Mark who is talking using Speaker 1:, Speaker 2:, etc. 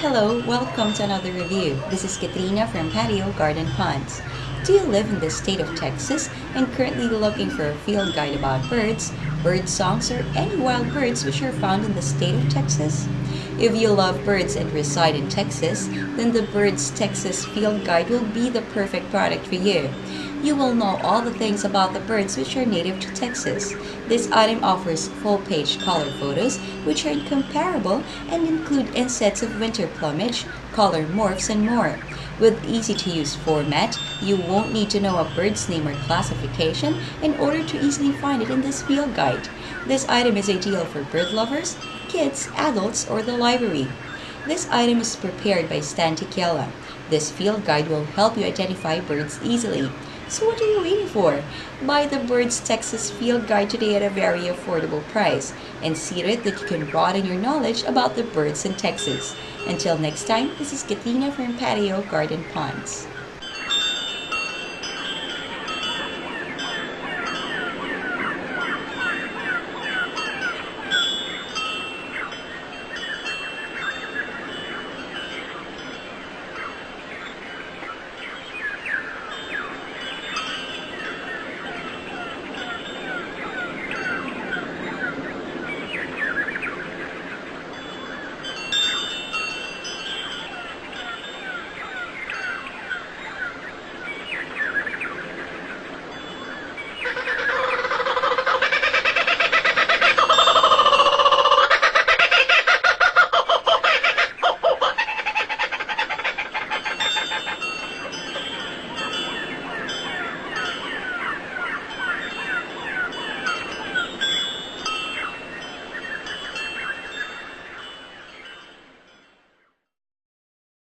Speaker 1: Hello, welcome to another review. This is Katrina from Patio Garden Ponds. Do you live in the state of Texas and currently looking for a field guide about birds, bird songs, or any wild birds which are found in the state of Texas? If you love birds and reside in Texas, then the Birds Texas Field Guide will be the perfect product for you. You will know all the things about the birds which are native to Texas. This item offers full-page color photos which are incomparable and include insets of winter plumage, color morphs, and more. With easy-to-use format, you won't need to know a bird's name or classification in order to easily find it in this field guide. This item is ideal for bird lovers, kids, adults, or the library. This item is prepared by Stan Tequila. This field guide will help you identify birds easily. So what are you waiting for? Buy the Birds Texas Field Guide today at a very affordable price and see to it that you can broaden your knowledge about the birds in Texas. Until next time, this is Katina from Patio Garden Ponds.